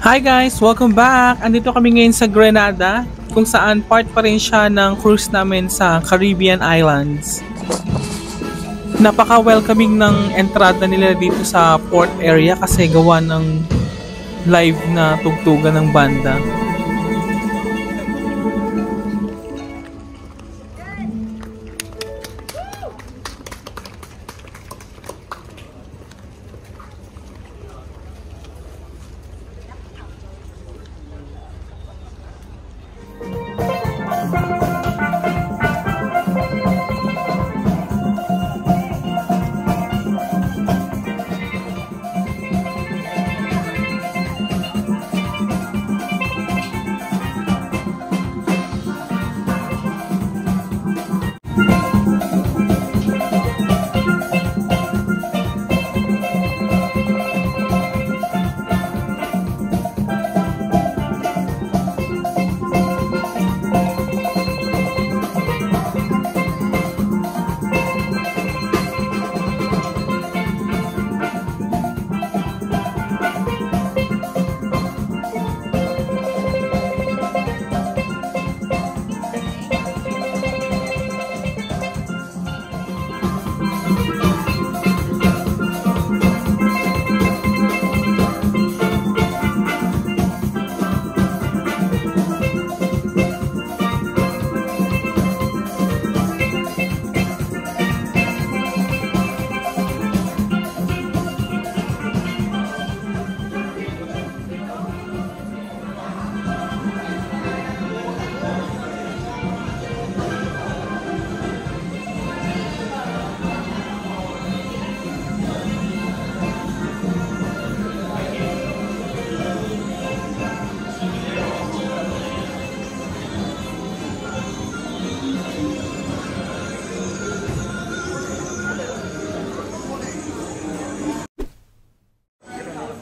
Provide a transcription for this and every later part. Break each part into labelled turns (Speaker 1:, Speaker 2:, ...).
Speaker 1: Hi guys! Welcome back! Andito kami ngayon sa Grenada kung saan part pa rin siya ng cruise namin sa Caribbean Islands. Napaka-welcoming ng entrada nila dito sa port area kasi gawa ng live na tugtugan ng banda.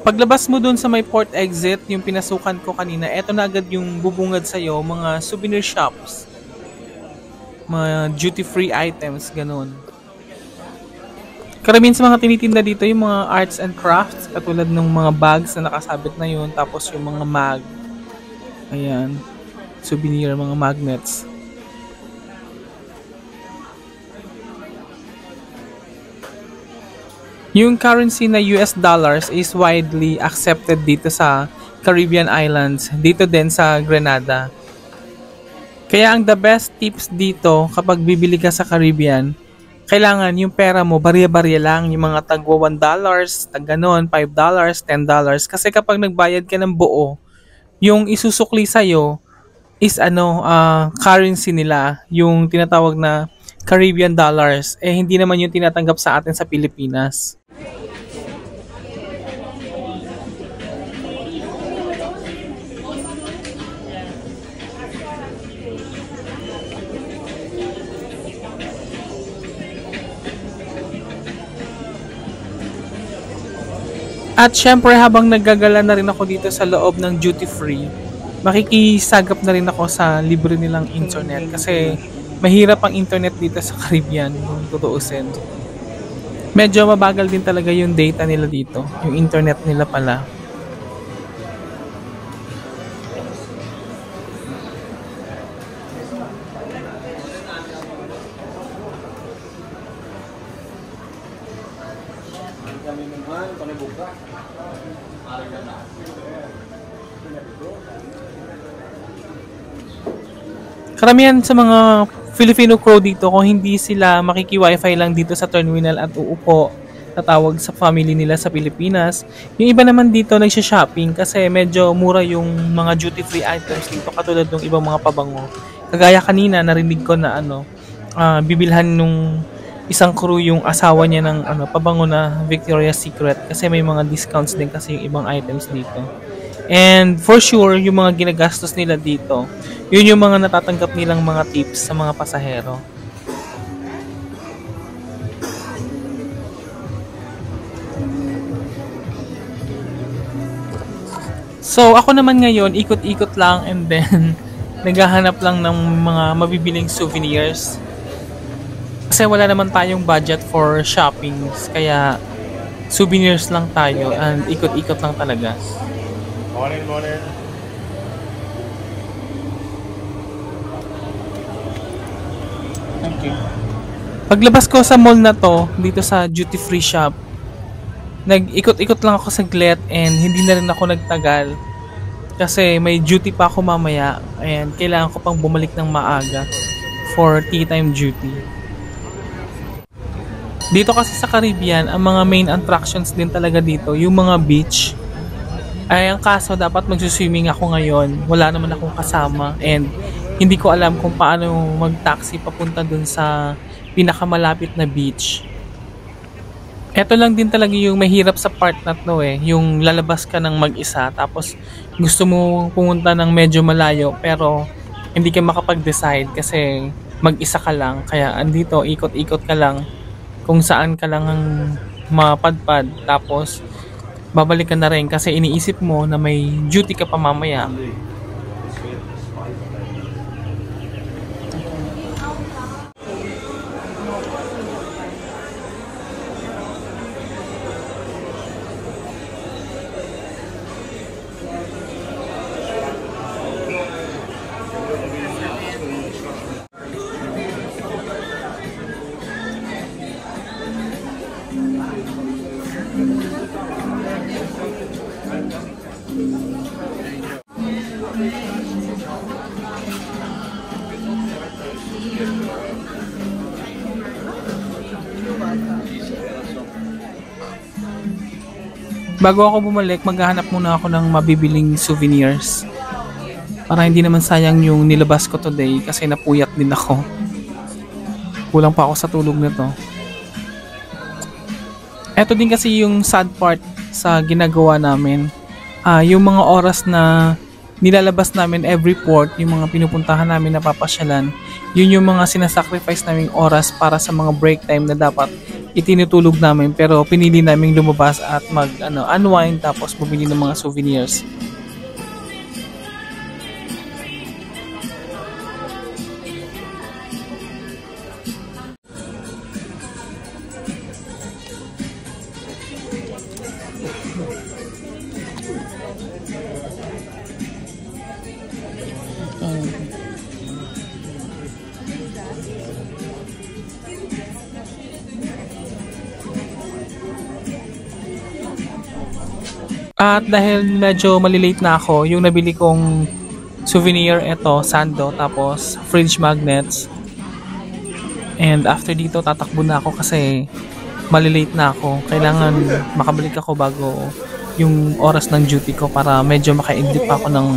Speaker 1: Paglabas mo dun sa may port exit, yung pinasukan ko kanina, eto na agad yung bubungad sa'yo, mga souvenir shops. Mga duty-free items, ganun. Karamihan sa mga tinitinda dito yung mga arts and crafts, katulad ng mga bags na nakasabit na yun, tapos yung mga mag. Ayan, souvenir, mga magnets. Yung currency na US dollars is widely accepted dito sa Caribbean Islands, dito din sa Grenada. Kaya ang the best tips dito kapag bibili ka sa Caribbean, kailangan yung pera mo barya-barya lang, yung mga tagwa $1, tag ganon, $5, $10. Kasi kapag nagbayad ka ng buo, yung isusukli sa'yo is currency nila, yung tinatawag na Caribbean dollars. Eh hindi naman yung tinatanggap sa atin sa Pilipinas. At syempre habang naggagala na rin ako dito sa loob ng duty free, makikisagap na rin ako sa libre nilang internet kasi mahirap ang internet dito sa Caribbean kung tutuusin. Medyo mabagal din talaga yung data nila dito, yung internet nila pala. Karamihan sa mga Filipino crew dito, kung hindi sila makiki-wifi lang dito sa terminal at uupo, tatawag sa family nila sa Pilipinas. Yung iba naman dito nagsha-shopping kasi medyo mura yung mga duty-free items dito katulad ng ibang mga pabango. Kagaya kanina, narinig ko na bibilhan nung isang crew yung asawa niya ng pabango na Victoria's Secret kasi may mga discounts din kasi yung ibang items dito. And for sure, yung mga ginagastos nila dito, yun yung mga natatanggap nilang mga tips sa mga pasahero. So ako naman ngayon, ikot-ikot lang and then naghahanap lang ng mga mabibiling souvenirs. Kasi wala naman tayong budget for shoppings, kaya souvenirs lang tayo and ikot-ikot lang talaga.
Speaker 2: Morning, morning.
Speaker 1: Okay. Paglabas ko sa mall na to, dito sa duty free shop, nag-ikot-ikot lang ako saglit and hindi na rin ako nagtagal. Kasi may duty pa ako mamaya and kailangan ko pang bumalik ng maaga for tea time duty. Dito kasi sa Caribbean, ang mga main attractions din talaga dito, yung mga beach. Ay, ang kaso dapat magsuswimming ako ngayon. Wala naman akong kasama and hindi ko alam kung paano mag-taxi papunta dun sa pinakamalapit na beach. Ito lang din talaga yung mahirap sa part na to yung lalabas ka ng mag-isa tapos gusto mo pumunta ng medyo malayo pero hindi ka makapag-decide kasi mag-isa ka lang. Kaya andito, ikot-ikot ka lang kung saan ka lang ang mapadpad tapos babalik ka na rin kasi iniisip mo na may duty ka pa mamaya. Bago ako bumalik, maghahanap muna ako ng mabibiling souvenirs. Para hindi naman sayang yung nilabas ko today kasi napuyat din ako. Kulang pa ako sa tulog nito. Ito din kasi yung sad part sa ginagawa namin. Yung mga oras na nilalabas namin every port, yung mga pinupuntahan namin na papasyalan, yun yung mga sinasacrifice naming oras para sa mga break time na dapat itinutulog namin pero pinili naming lumabas at unwind tapos bumili ng mga souvenirs. At dahil medyo malilate na ako, yung nabili kong souvenir ito, sando, tapos fridge magnets. And after dito, tatakbo na ako kasi malilate na ako. Kailangan makabalik ako bago yung oras ng duty ko para medyo maka-endip ako ng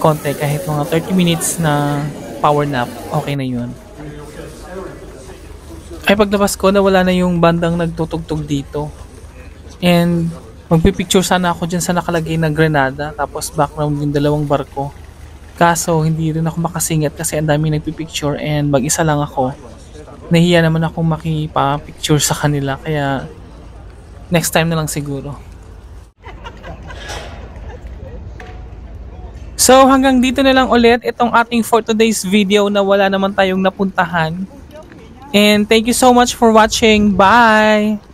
Speaker 1: konti. Kahit mga 30 minutes na power nap, okay na yun. Ay paglabas ko, nawala na yung bandang nagtutugtog dito. And magpipicture sana ako dyan sa nakalagay na Grenada tapos background yung dalawang barko. Kaso hindi rin ako makasingit kasi ang dami nagpipicture and mag-isa lang ako. Nahiya naman akong makipapicture sa kanila kaya next time na lang siguro. So hanggang dito na lang ulit itong ating for today's video na wala naman tayong napuntahan. And thank you so much for watching. Bye!